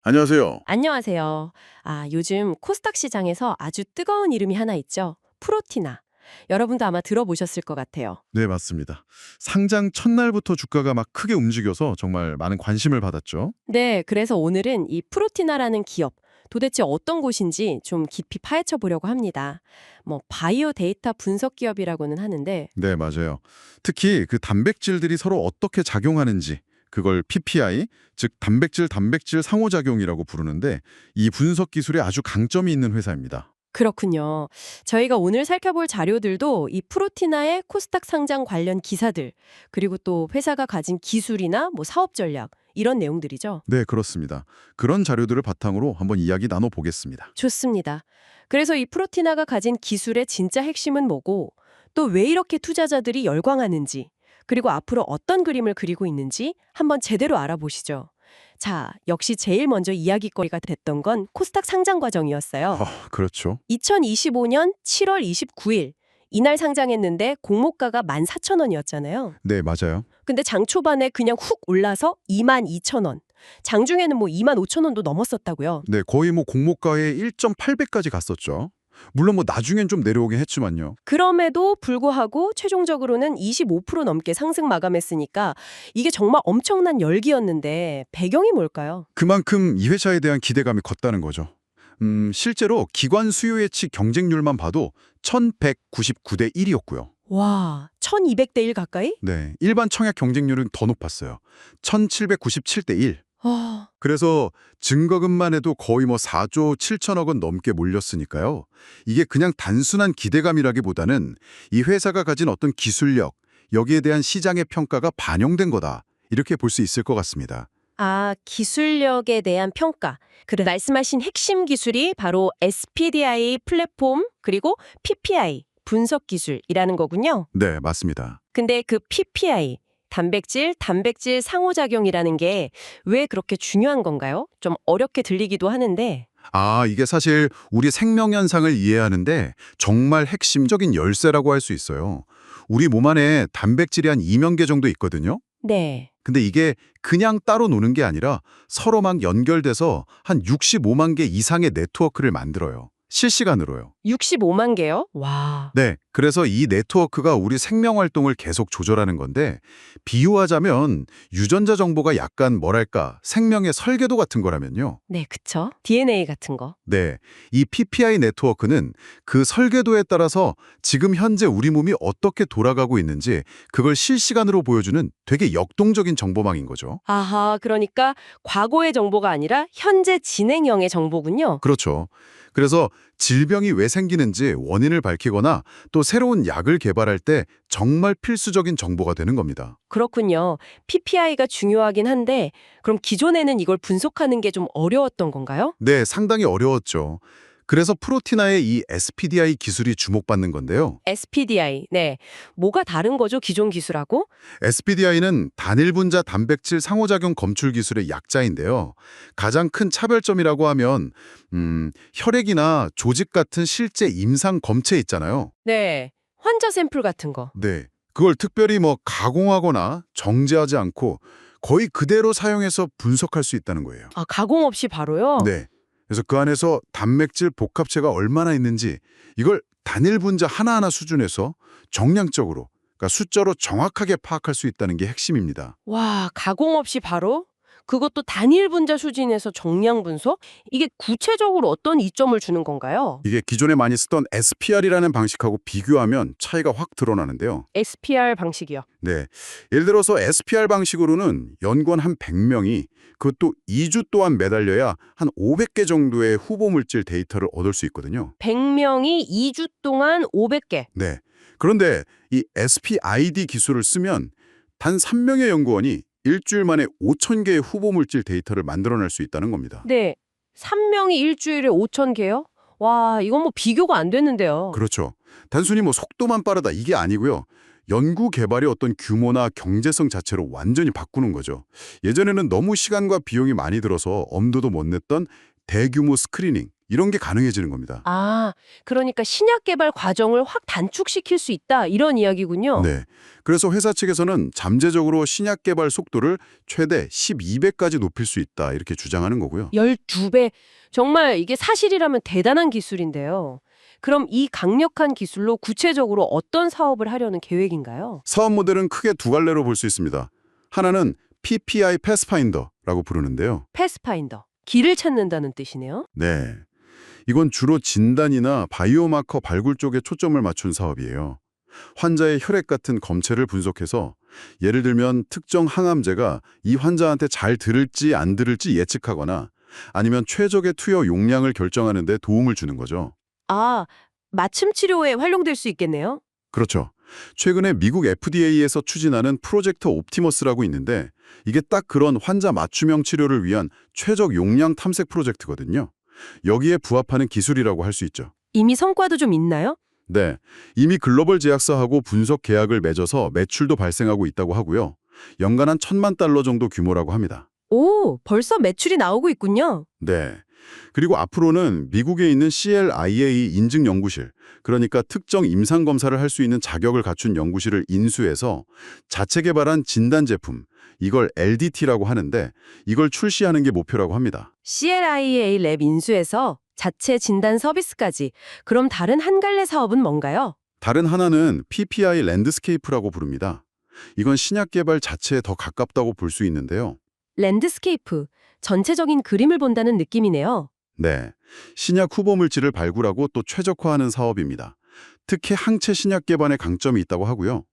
안녕하세요. 안녕하세요. 요즘 코스닥 시장에서 아주 뜨거운 이름이 하나 있죠. 프로티나. 여러분도 아마 들어보셨을 것 같아요. 네, 맞습니다. 상장 첫날부터 주가가 막 크게 움직여서 정말 많은 관심을 받았죠. 네, 그래서 오늘은 이 프로티나라는 기업, 도대체 어떤 곳인지 좀 깊이 파헤쳐 보려고 합니다. 바이오 데이터 분석 기업이라고는 하는데, 네, 맞아요. 특히 그 단백질들이 서로 어떻게 작용하는지, 그걸 PPI, 즉 단백질 상호작용이라고 부르는데 이 분석 기술에 아주 강점이 있는 회사입니다. 그렇군요. 저희가 오늘 살펴볼 자료들도 이 프로티나의 코스닥 상장 관련 기사들, 그리고 또 회사가 가진 기술이나 사업 전략, 이런 내용들이죠. 네, 그렇습니다. 그런 자료들을 바탕으로 한번 이야기 나눠보겠습니다. 좋습니다. 그래서 이 프로티나가 가진 기술의 진짜 핵심은 뭐고, 또 왜 이렇게 투자자들이 열광하는지, 그리고 앞으로 어떤 그림을 그리고 있는지 한번 제대로 알아보시죠. 자, 역시 제일 먼저 이야기거리가 됐던 건 코스닥 상장 과정이었어요. 그렇죠. 2025년 7월 29일, 이날 상장했는데 공모가가 14,000원이었잖아요. 네, 맞아요. 근데 장 초반에 그냥 훅 올라서 22,000원. 장중에는 25,000원도 넘었었다고요. 네, 거의 뭐 공모가의 1.8배까지 갔었죠. 물론 뭐 나중엔 좀 내려오긴 했지만요. 그럼에도 불구하고 최종적으로는 25% 넘게 상승 마감했으니까 이게 정말 엄청난 열기였는데 배경이 뭘까요? 그만큼 이 회사에 대한 기대감이 컸다는 거죠. 실제로 기관 수요 예측 경쟁률만 봐도 1199대 1이었고요. 와, 1200대 1 가까이? 네, 일반 청약 경쟁률은 더 높았어요. 1797대 1. 아, 그래서 증거금만 해도 거의 뭐 4조 7천억 원 넘게 몰렸으니까요. 이게 그냥 단순한 기대감이라기보다는 이 회사가 가진 어떤 기술력, 여기에 대한 시장의 평가가 반영된 거다. 이렇게 볼 수 있을 것 같습니다. 기술력에 대한 평가. 그래, 말씀하신 핵심 기술이 바로 SPDI 플랫폼 그리고 PPI 분석 기술이라는 거군요. 네, 맞습니다. 근데 그 PPI 단백질 상호작용이라는 게 왜 그렇게 중요한 건가요? 좀 어렵게 들리기도 하는데. 이게 사실 우리 생명 현상을 이해하는데 정말 핵심적인 열쇠라고 할 수 있어요. 우리 몸 안에 단백질이 한 2만 개 정도 있거든요. 네. 근데 이게 그냥 따로 노는 게 아니라 서로 막 연결돼서 한 65만 개 이상의 네트워크를 만들어요. 실시간으로요. 65만 개요? 와. 네, 그래서 이 네트워크가 우리 생명 활동을 계속 조절하는 건데 비유하자면 유전자 정보가 약간 뭐랄까 생명의 설계도 같은 거라면요. 네, 그쵸. DNA 같은 거. 네, 이 PPI 네트워크는 그 설계도에 따라서 지금 현재 우리 몸이 어떻게 돌아가고 있는지 그걸 실시간으로 보여주는 되게 역동적인 정보망인 거죠. 아하, 그러니까 과거의 정보가 아니라 현재 진행형의 정보군요. 그렇죠. 그래서 질병이 왜 생기는지 원인을 밝히거나 또 새로운 약을 개발할 때 정말 필수적인 정보가 되는 겁니다. 그렇군요. PPI가 중요하긴 한데 그럼 기존에는 이걸 분석하는 게 좀 어려웠던 건가요? 네, 상당히 어려웠죠. 그래서 프로티나의 이 SPDI 기술이 주목받는 건데요. SPDI. 네. 뭐가 다른 거죠, 기존 기술하고? SPDI는 단일 분자 단백질 상호작용 검출 기술의 약자인데요. 가장 큰 차별점이라고 하면 혈액이나 조직 같은 실제 임상 검체 있잖아요. 네. 환자 샘플 같은 거. 네. 그걸 특별히 뭐 가공하거나 정제하지 않고 거의 그대로 사용해서 분석할 수 있다는 거예요. 가공 없이 바로요? 네. 그래서 그 안에서 단백질 복합체가 얼마나 있는지 이걸 단일 분자 하나하나 수준에서 정량적으로, 그러니까 숫자로 정확하게 파악할 수 있다는 게 핵심입니다. 와, 가공 없이 바로? 그것도 단일 분자 수준에서 정량 분석? 이게 구체적으로 어떤 이점을 주는 건가요? 이게 기존에 많이 쓰던 SPR이라는 방식하고 비교하면 차이가 확 드러나는데요. SPR 방식이요. 네. 예를 들어서 SPR 방식으로는 연구원 한 100명이 그것도 2주 동안 매달려야 한 500개 정도의 후보 물질 데이터를 얻을 수 있거든요. 100명이 2주 동안 500개. 네. 그런데 이 SPID 기술을 쓰면 단 3명의 연구원이 일주일 만에 5,000개의 후보 물질 데이터를 만들어낼 수 있다는 겁니다. 네. 3명이 일주일에 5,000개요? 와, 이건 비교가 안 되는데요. 그렇죠. 단순히 뭐 속도만 빠르다 이게 아니고요. 연구 개발의 어떤 규모나 경제성 자체로 완전히 바꾸는 거죠. 예전에는 너무 시간과 비용이 많이 들어서 엄두도 못 냈던 대규모 스크리닝, 이런 게 가능해지는 겁니다. 아, 그러니까 신약 개발 과정을 확 단축시킬 수 있다 이런 이야기군요. 네. 그래서 회사 측에서는 잠재적으로 신약 개발 속도를 최대 12배까지 높일 수 있다 이렇게 주장하는 거고요. 12배. 정말 이게 사실이라면 대단한 기술인데요. 그럼 이 강력한 기술로 구체적으로 어떤 사업을 하려는 계획인가요? 사업 모델은 크게 두 갈래로 볼 수 있습니다. 하나는 PPI 패스파인더라고 부르는데요. 패스파인더. 길을 찾는다는 뜻이네요. 네. 이건 주로 진단이나 바이오마커 발굴 쪽에 초점을 맞춘 사업이에요. 환자의 혈액 같은 검체를 분석해서 예를 들면 특정 항암제가 이 환자한테 잘 들을지 안 들을지 예측하거나 아니면 최적의 투여 용량을 결정하는 데 도움을 주는 거죠. 아, 맞춤 치료에 활용될 수 있겠네요. 그렇죠. 최근에 미국 FDA에서 추진하는 프로젝트 옵티머스라고 있는데 이게 딱 그런 환자 맞춤형 치료를 위한 최적 용량 탐색 프로젝트거든요. 여기에 부합하는 기술이라고 할 수 있죠. 이미 성과도 좀 있나요? 네, 이미 글로벌 제약사하고 분석 계약을 맺어서 매출도 발생하고 있다고 하고요. 연간 한 1,000만 달러 정도 규모라고 합니다. 오, 벌써 매출이 나오고 있군요. 네. 그리고 앞으로는 미국에 있는 CLIA 인증 연구실, 그러니까 특정 임상 검사를 할 수 있는 자격을 갖춘 연구실을 인수해서 자체 개발한 진단 제품, 이걸 LDT라고 하는데 이걸 출시하는 게 목표라고 합니다. CLIA 랩 인수에서 자체 진단 서비스까지. 그럼 다른 한 갈래 사업은 뭔가요? 다른 하나는 PPI 랜드스케이프라고 부릅니다. 이건 신약 개발 자체에 더 가깝다고 볼 수 있는데요. 랜드스케이프. 전체적인 그림을 본다는 느낌이네요. 네, 신약 후보 물질을 발굴하고 또 최적화하는 사업입니다. 특히 항체 신약 개발에 강점이 있다고 하고요.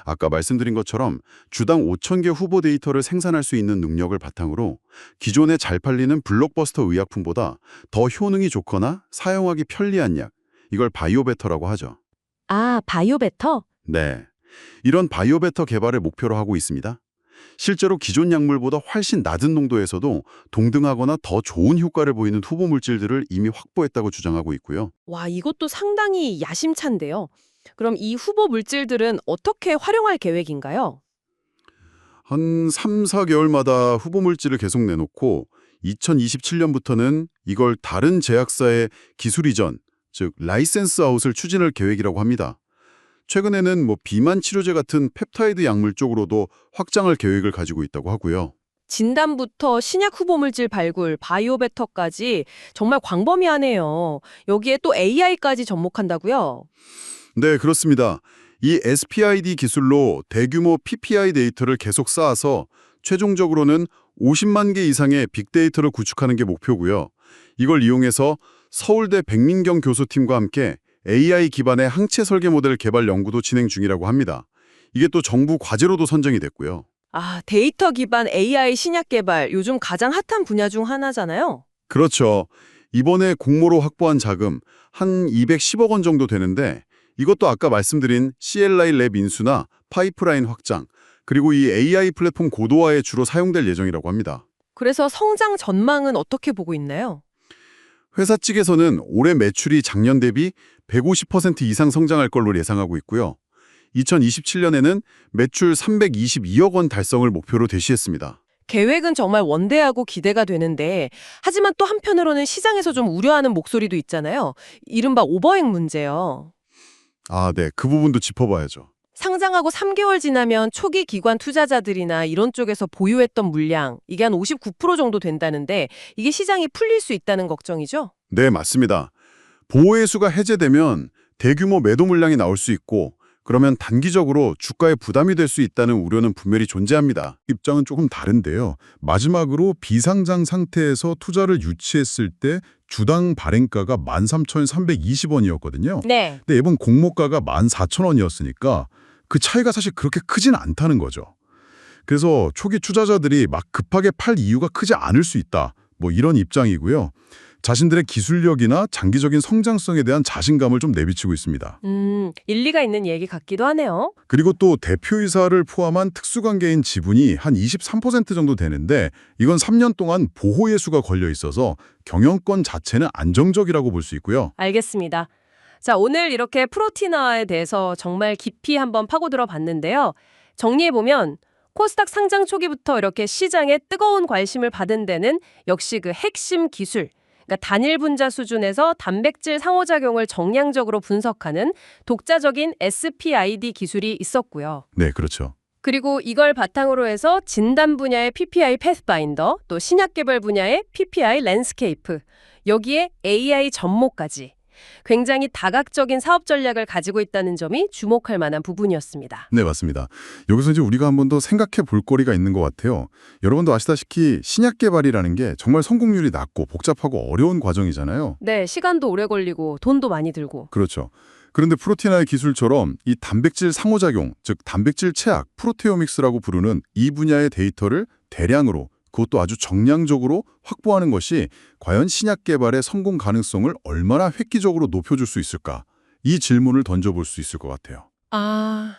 아까 말씀드린 것처럼 주당 5,000개 후보 데이터를 생산할 수 있는 능력을 바탕으로 기존에 잘 팔리는 블록버스터 의약품보다 더 효능이 좋거나 사용하기 편리한 약, 이걸 바이오베터라고 하죠. 아, 바이오베터? 네, 이런 바이오베터 개발을 목표로 하고 있습니다. 실제로 기존 약물보다 훨씬 낮은 농도에서도 동등하거나 더 좋은 효과를 보이는 후보 물질들을 이미 확보했다고 주장하고 있고요. 와, 이것도 상당히 야심찬데요. 그럼 이 후보 물질들은 어떻게 활용할 계획인가요? 한 3, 4개월마다 후보 물질을 계속 내놓고 2027년부터는 이걸 다른 제약사의 기술 이전, 즉 라이센스 아웃을 추진할 계획이라고 합니다. 최근에는 비만 치료제 같은 펩타이드 약물 쪽으로도 확장할 계획을 가지고 있다고 하고요. 진단부터 신약 후보 물질 발굴, 바이오베터까지 정말 광범위하네요. 여기에 또 AI까지 접목한다고요? 네, 그렇습니다. 이 SPID 기술로 대규모 PPI 데이터를 계속 쌓아서 최종적으로는 50만 개 이상의 빅데이터를 구축하는 게 목표고요. 이걸 이용해서 서울대 백민경 교수팀과 함께 AI 기반의 항체 설계 모델 개발 연구도 진행 중이라고 합니다. 이게 또 정부 과제로도 선정이 됐고요. 아, 데이터 기반 AI 신약 개발, 요즘 가장 핫한 분야 중 하나잖아요. 그렇죠. 이번에 공모로 확보한 자금 한 210억 원 정도 되는데 이것도 아까 말씀드린 CLI 랩 인수나 파이프라인 확장, 그리고 이 AI 플랫폼 고도화에 주로 사용될 예정이라고 합니다. 그래서 성장 전망은 어떻게 보고 있나요? 회사 측에서는 올해 매출이 작년 대비 150% 이상 성장할 걸로 예상하고 있고요. 2027년에는 매출 322억 원 달성을 목표로 제시했습니다. 계획은 정말 원대하고 기대가 되는데, 하지만 또 한편으로는 시장에서 좀 우려하는 목소리도 있잖아요. 이른바 오버행 문제요. 아, 네. 그 부분도 짚어봐야죠. 상장하고 3개월 지나면 초기 기관 투자자들이나 이런 쪽에서 보유했던 물량, 이게 한 59% 정도 된다는데 이게 시장이 풀릴 수 있다는 걱정이죠? 네, 맞습니다. 보호해수가 해제되면 대규모 매도 물량이 나올 수 있고 그러면 단기적으로 주가에 부담이 될 수 있다는 우려는 분명히 존재합니다. 입장은 조금 다른데요. 마지막으로 비상장 상태에서 투자를 유치했을 때 주당 발행가가 13,320원이었거든요. 네. 근데 이번 공모가가 14,000원이었으니까 그 차이가 사실 그렇게 크진 않다는 거죠. 그래서 초기 투자자들이 막 급하게 팔 이유가 크지 않을 수 있다. 이런 입장이고요. 자신들의 기술력이나 장기적인 성장성에 대한 자신감을 좀 내비치고 있습니다. 일리가 있는 얘기 같기도 하네요. 그리고 또 대표이사를 포함한 특수관계인 지분이 한 23% 정도 되는데 이건 3년 동안 보호예수가 걸려 있어서 경영권 자체는 안정적이라고 볼 수 있고요. 알겠습니다. 자, 오늘 이렇게 프로티나에 대해서 정말 깊이 한번 파고들어 봤는데요. 정리해보면 코스닥 상장 초기부터 이렇게 시장에 뜨거운 관심을 받은 데는 역시 그 핵심 기술, 그러니까 단일 분자 수준에서 단백질 상호작용을 정량적으로 분석하는 독자적인 SPID 기술이 있었고요. 네, 그렇죠. 그리고 이걸 바탕으로 해서 진단 분야의 PPI 패스파인더, 또 신약 개발 분야의 PPI 랜스케이프, 여기에 AI 접목까지 굉장히 다각적인 사업 전략을 가지고 있다는 점이 주목할 만한 부분이었습니다. 네, 맞습니다. 여기서 이제 우리가 한 번 더 생각해 볼 거리가 있는 것 같아요. 여러분도 아시다시피 신약 개발이라는 게 정말 성공률이 낮고 복잡하고 어려운 과정이잖아요. 네, 시간도 오래 걸리고 돈도 많이 들고. 그렇죠. 그런데 프로티나의 기술처럼 이 단백질 상호작용, 즉 단백질 체학, 프로테오믹스라고 부르는 이 분야의 데이터를 대량으로, 그것도 아주 정량적으로 확보하는 것이 과연 신약 개발의 성공 가능성을 얼마나 획기적으로 높여줄 수 있을까? 이 질문을 던져볼 수 있을 것 같아요. 아,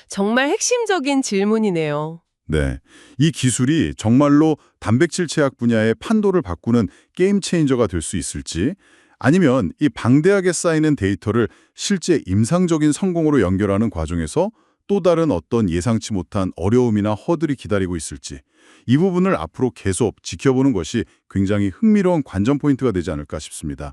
정말 핵심적인 질문이네요. 네, 이 기술이 정말로 단백질 체학 분야의 판도를 바꾸는 게임 체인저가 될 수 있을지, 아니면 이 방대하게 쌓이는 데이터를 실제 임상적인 성공으로 연결하는 과정에서 또 다른 어떤 예상치 못한 어려움이나 허들이 기다리고 있을지, 이 부분을 앞으로 계속 지켜보는 것이 굉장히 흥미로운 관전 포인트가 되지 않을까 싶습니다.